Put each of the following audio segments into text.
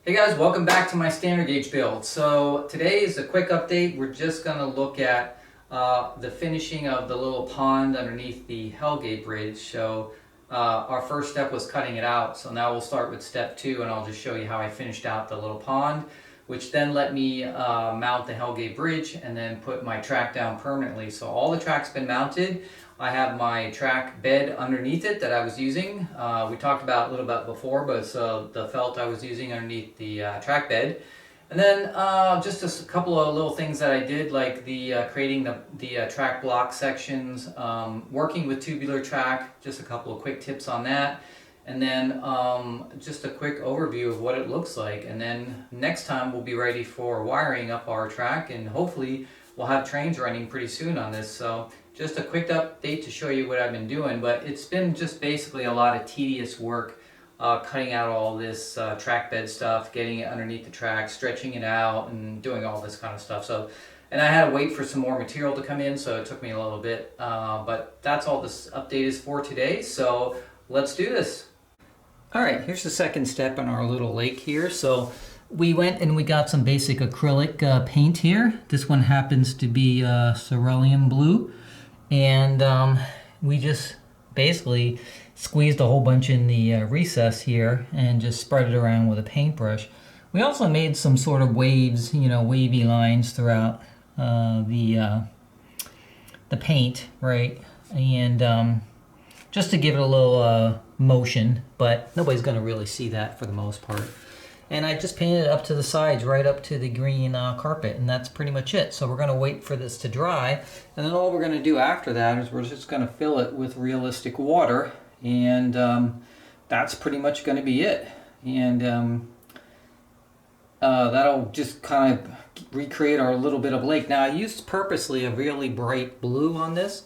Hey guys, welcome back to my standard gauge build. So today is a quick update. We're just going to look at the finishing of the little pond underneath the Hellgate Bridge. So our first step was cutting it out. So now we'll start with step 2 and I'll just show you how I finished out the little pond, which then let me mount the Hellgate Bridge and then put my track down permanently. So all the track's been mounted. I have my track bed underneath it that I was using. We talked about a little bit before, but it's the felt I was using underneath the track bed. And then just a couple of little things that I did, like the creating the track block sections, working with tubular track, just a couple of quick tips on that. And then just a quick overview of what it looks like. And then next time we'll be ready for wiring up our track, and hopefully we'll have trains running pretty soon on this. So just a quick update to show you what I've been doing, but it's been just basically a lot of tedious work cutting out all this track bed stuff, getting it underneath the track, stretching it out, and doing all this kind of stuff. So, and I had to wait for some more material to come in, so it took me a little bit, but that's all this update is for today. So let's do this. All right, here's the second step in our little lake here. So we went and we got some basic acrylic paint here. This one happens to be cerulean blue. And we just basically squeezed a whole bunch in the recess here and just spread it around with a paintbrush. We also made some sort of waves, wavy lines throughout the paint, right? And just to give it a little motion, but nobody's going to really see that for the most part. And I just painted it up to the sides, right up to the green carpet, and that's pretty much it. So we're going to wait for this to dry, and then all we're going to do after that is we're just going to fill it with realistic water, and that's pretty much going to be it. And that'll just kind of recreate our little bit of lake. Now I used purposely a really bright blue on this.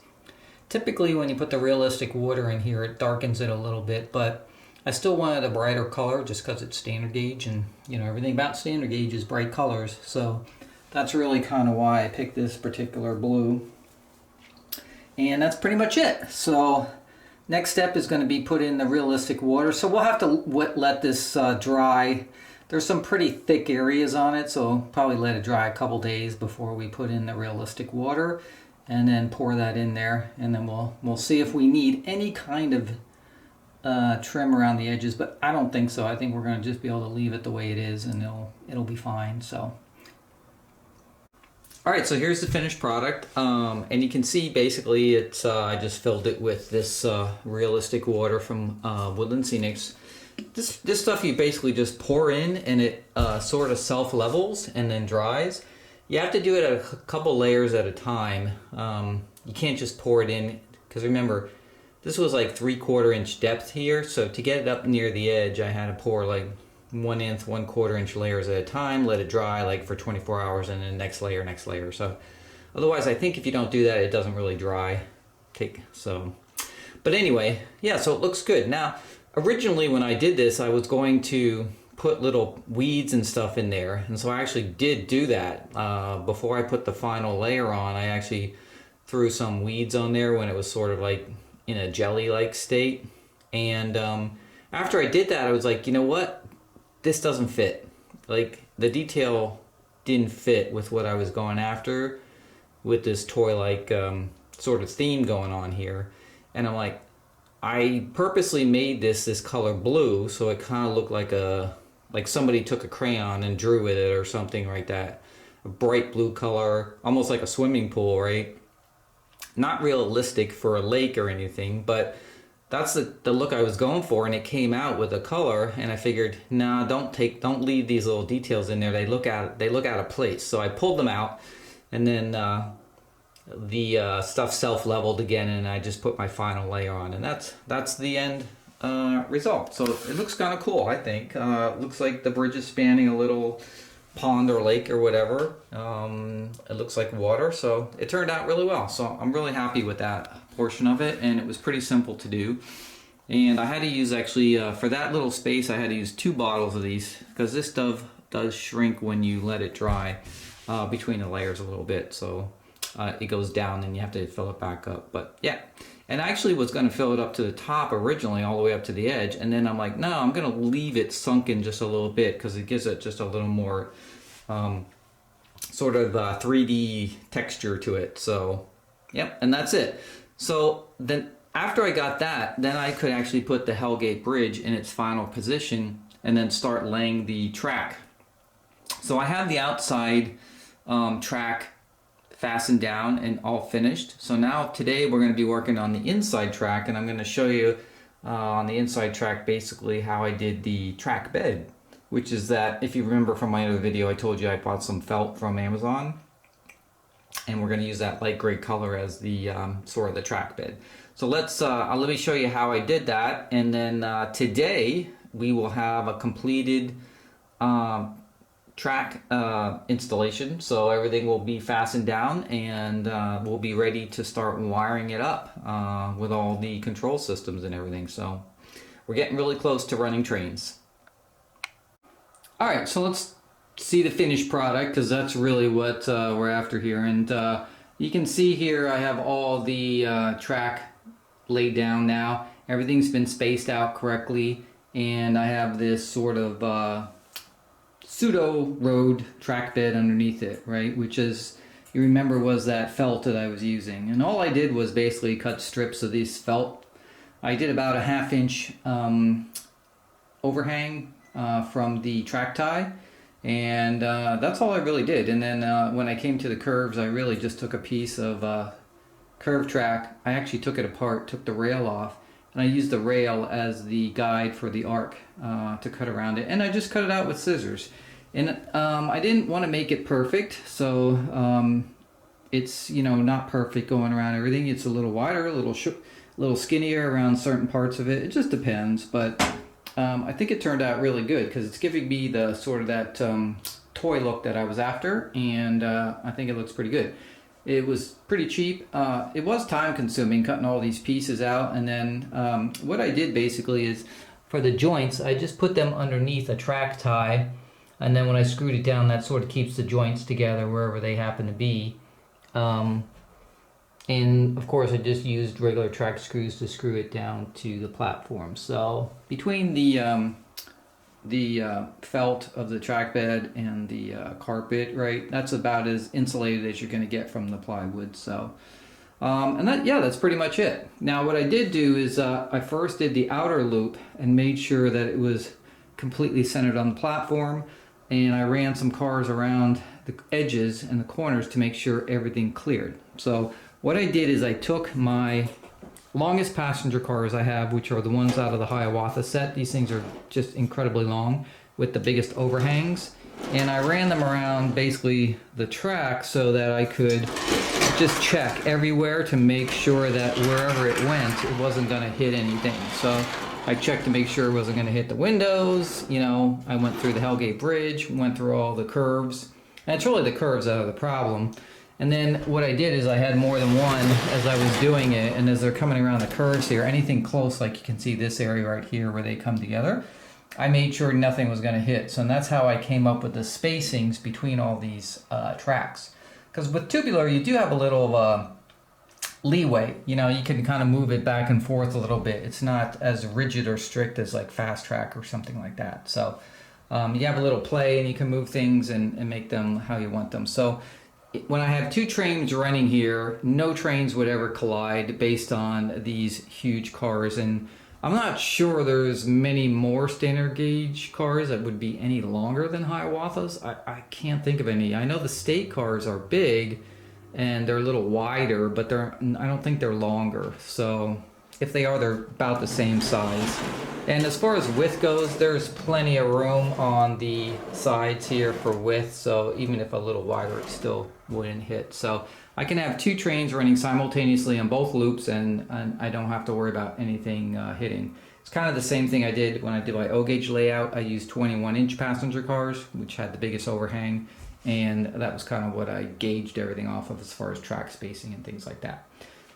Typically when you put the realistic water in here, it darkens it a little bit, but I still wanted a brighter color just because it's standard gauge, and everything about standard gauge is bright colors. So that's really kind of why I picked this particular blue. And that's pretty much it. So next step is going to be put in the realistic water. So we'll have to let this dry. There's some pretty thick areas on it, so probably let it dry a couple days before we put in the realistic water, and then pour that in there, and then we'll see if we need any kind of trim around the edges, but I don't think so. I think we're going to just be able to leave it the way it is, and it'll be fine. So all right, so here's the finished product, and you can see basically it's I just filled it with this realistic water from Woodland Scenics. This stuff you basically just pour in, and it sort of self levels and then dries. You have to do it at a couple layers at a time. You can't just pour it in, because remember, this was like 3/4 inch depth here, so to get it up near the edge, I had to pour like 1/8, 1/4 inch layers at a time, let it dry like for 24 hours, and then next layer. So otherwise, I think if you don't do that, it doesn't really dry. But anyway, yeah, so it looks good. Now, originally when I did this, I was going to put little weeds and stuff in there, and so I actually did do that. Before I put the final layer on, I actually threw some weeds on there when it was sort of like in a jelly-like state. And after I did that, I was like, you know what? This doesn't fit. Like, the detail didn't fit with what I was going after with this toy-like sort of theme going on here. And I'm like, I purposely made this color blue, so it kind of looked like somebody took a crayon and drew with it or something like that. A bright blue color, almost like a swimming pool, right? Not realistic for a lake or anything, but that's the look I was going for, and it came out with a color, and I figured, nah, don't leave these little details in there. They look out of place. So I pulled them out, and then the stuff self-leveled again, and I just put my final layer on, and that's the end result. So it looks kind of cool, I think. It looks like the bridge is spanning a little pond or lake or whatever. It looks like water, so it turned out really well. So I'm really happy with that portion of it, and it was pretty simple to do. And I had to use, actually, for that little space, I had to use 2 bottles of these, because this stuff does shrink when you let it dry between the layers a little bit. So it goes down and you have to fill it back up. But yeah, And I actually was going to fill it up to the top originally, all the way up to the edge. And then I'm like, no, I'm going to leave it sunken just a little bit because it gives it just a little more sort of 3D texture to it. So, yep, and that's it. So then after I got that, then I could actually put the Hellgate bridge in its final position and then start laying the track. So I have the outside track fastened down and all finished. So now today we're going to be working on the inside track, and I'm going to show you on the inside track basically how I did the track bed, which is that, if you remember from my other video, I told you I bought some felt from Amazon, and we're going to use that light gray color as the sort of the track bed. So let me show you how I did that, and then today we will have a completed track installation. So everything will be fastened down, and we'll be ready to start wiring it up with all the control systems and everything. So we're getting really close to running trains. All right, so let's see the finished product, because that's really what we're after here. And you can see here I have all the track laid down now. Everything's been spaced out correctly, and I have this sort of pseudo road track bed underneath it, right? Which is, you remember, was that felt that I was using. And all I did was basically cut strips of these felt. I did about a 1/2 inch overhang from the track tie, and that's all I really did. And then when I came to the curves, I really just took a piece of curve track. I actually took it apart, took the rail off, and I used the rail as the guide for the arc to cut around it. And I just cut it out with scissors. And I didn't want to make it perfect, so it's, you know, not perfect going around everything. It's a little wider, a little skinnier around certain parts of it. It just depends, but I think it turned out really good because it's giving me the sort of that toy look that I was after, and I think it looks pretty good. It was pretty cheap. It was time consuming cutting all these pieces out, and then what I did basically is, for the joints, I just put them underneath a track tie, and then when I screwed it down, that sort of keeps the joints together wherever they happen to be. And of course I just used regular track screws to screw it down to the platform. So between the felt of the track bed and the carpet, right, that's about as insulated as you're going to get from the plywood. So and that's pretty much it. Now what I did do is I first did the outer loop and made sure that it was completely centered on the platform, and I ran some cars around the edges and the corners to make sure everything cleared. So what I did is I took my longest passenger cars I have, which are the ones out of the Hiawatha set. These things are just incredibly long with the biggest overhangs, and I ran them around basically the track so that I could just check everywhere to make sure that wherever it went, it wasn't going to hit anything. So I checked to make sure it wasn't going to hit the windows. You know, I went through the Hellgate Bridge, went through all the curves, and it's really the curves that are the problem. And then what I did is I had more than one as I was doing it, and as they're coming around the curves here, anything close, like you can see this area right here where they come together, I made sure nothing was going to hit. So that's how I came up with the spacings between all these tracks. Because with tubular, you do have a little leeway. You know, you can kind of move it back and forth a little bit. It's not as rigid or strict as like fast track or something like that. So you have a little play, and you can move things and make them how you want them. So when I have two trains running here, no trains would ever collide based on these huge cars. And I'm not sure there's many more standard gauge cars that would be any longer than Hiawatha's. I can't think of any. I know the state cars are big and they're a little wider, but I don't think they're longer. So if they are, they're about the same size. And as far as width goes, there's plenty of room on the sides here for width, so even if a little wider, it still wouldn't hit. So I can have two trains running simultaneously on both loops, and I don't have to worry about anything hitting. It's kind of the same thing I did when I did my O-gauge layout. I used 21-inch passenger cars, which had the biggest overhang, and that was kind of what I gauged everything off of as far as track spacing and things like that.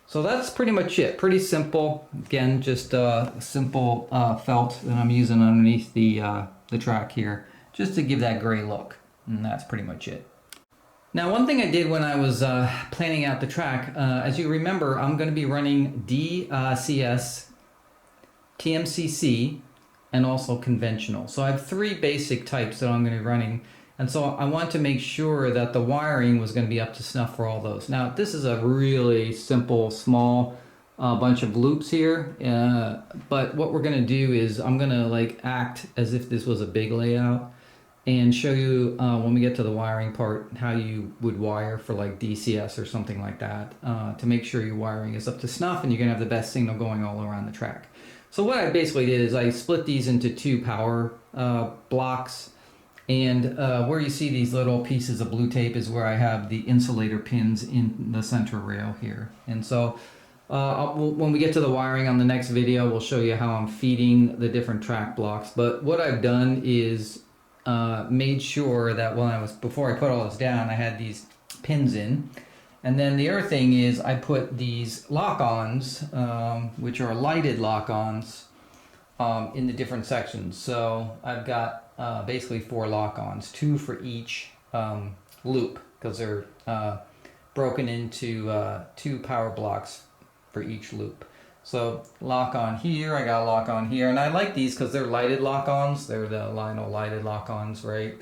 So that's pretty much it. Pretty simple. Again, just a simple felt that I'm using underneath the track here, just to give that gray look. And that's pretty much it. Now, one thing I did when I was planning out the track, as you remember, I'm going to be running DCS, TMCC, and also conventional. So I have three basic types that I'm going to be running. And so I want to make sure that the wiring was going to be up to snuff for all those. Now, this is a really simple, small bunch of loops here. But what we're going to do is I'm going to like act as if this was a big layout and show you when we get to the wiring part how you would wire for like DCS or something like that to make sure your wiring is up to snuff and you're going to have the best signal going all around the track. So what I basically did is I split these into two power blocks, and where you see these little pieces of blue tape is where I have the insulator pins in the center rail here. And so when we get to the wiring on the next video, we'll show you how I'm feeding the different track blocks. But what I've done is made sure that before I put all this down, I had these pins in. And then the other thing is I put these lock-ons, which are lighted lock-ons, in the different sections. So I've got basically 4 lock-ons, 2 for each loop, because they're broken into 2 power blocks for each loop. So lock on here, I got a lock on here, and I like these because they're lighted lock-ons. They're the Lionel lighted lock-ons, right?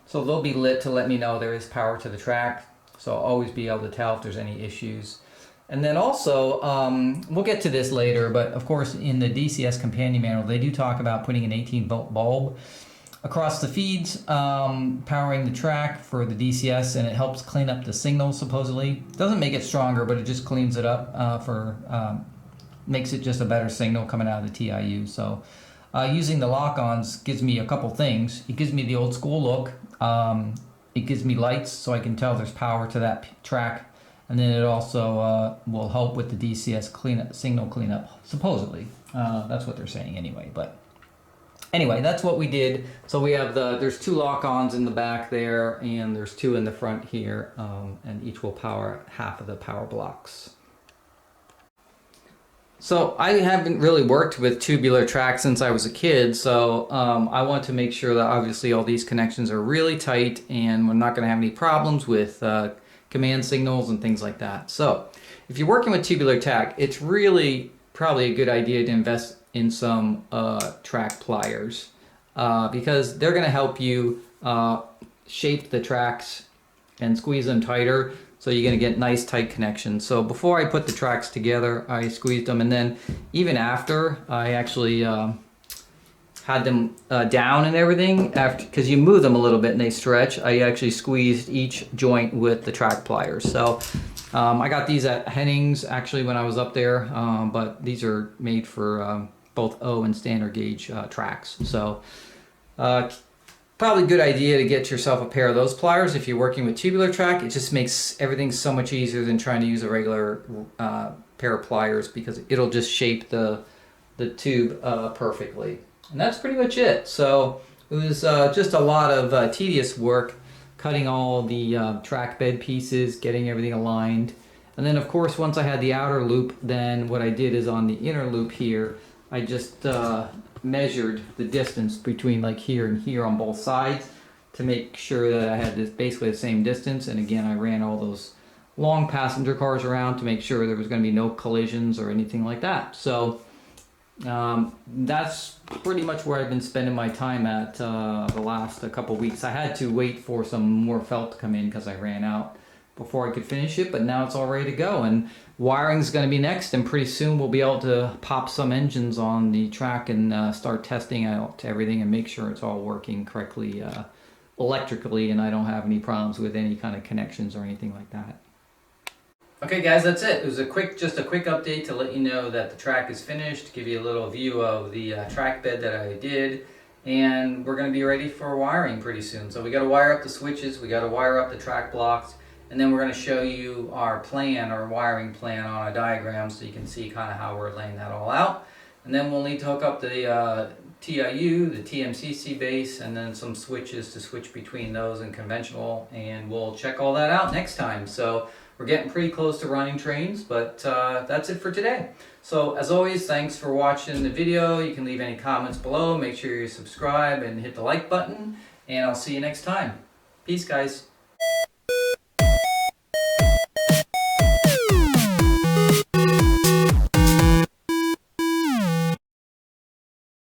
So they'll be lit to let me know there is power to the track. So I'll always be able to tell if there's any issues. And then also, we'll get to this later, but of course in the DCS companion manual, they do talk about putting an 18-volt bulb across the feeds, powering the track for the DCS, and it helps clean up the signal supposedly. Doesn't make it stronger, but it just cleans it up makes it just a better signal coming out of the TIU. So using the lock-ons gives me a couple things. It gives me the old school look. It gives me lights so I can tell there's power to that track. And then it also will help with the DCS signal cleanup, supposedly. That's what they're saying anyway. But anyway, that's what we did. So we have there's 2 lock-ons in the back there, and there's 2 in the front here, and each will power half of the power blocks. So I haven't really worked with tubular tracks since I was a kid, so I want to make sure that obviously all these connections are really tight and we're not going to have any problems with command signals and things like that. So if you're working with tubular tack, it's really probably a good idea to invest in some track pliers because they're going to help you shape the tracks and squeeze them tighter. So you're going to get nice tight connections. So before I put the tracks together, I squeezed them, and then even after, I actually had them down and everything, because you move them a little bit and they stretch. I actually squeezed each joint with the track pliers. So I got these at Hennings actually when I was up there, but these are made for both O and standard gauge tracks. So probably a good idea to get yourself a pair of those pliers if you're working with tubular track. It just makes everything so much easier than trying to use a regular pair of pliers, because it'll just shape the tube perfectly. And that's pretty much it. So it was just a lot of tedious work cutting all the track bed pieces, getting everything aligned. And then of course once I had the outer loop, then what I did is on the inner loop here, I just measured the distance between like here and here on both sides to make sure that I had this basically the same distance. And again, I ran all those long passenger cars around to make sure there was going to be no collisions or anything like that. So that's pretty much where I've been spending my time at the last couple weeks. I had to wait for some more felt to come in because I ran out before I could finish it, but now it's all ready to go. And wiring is going to be next, and pretty soon we'll be able to pop some engines on the track and start testing out everything and make sure it's all working correctly electrically, and I don't have any problems with any kind of connections or anything like that. Okay guys, that's it. It was just a quick update to let you know that the track is finished, give you a little view of the track bed that I did, and we're going to be ready for wiring pretty soon. So we got to wire up the switches, we got to wire up the track blocks, and then we're going to show you our plan, our wiring plan on a diagram so you can see kind of how we're laying that all out. And then we'll need to hook up the TIU, the TMCC base, and then some switches to switch between those and conventional, and we'll check all that out next time. So we're getting pretty close to running trains, but that's it for today. So as always, thanks for watching the video. You can leave any comments below. Make sure you subscribe and hit the like button, and I'll see you next time. Peace, guys.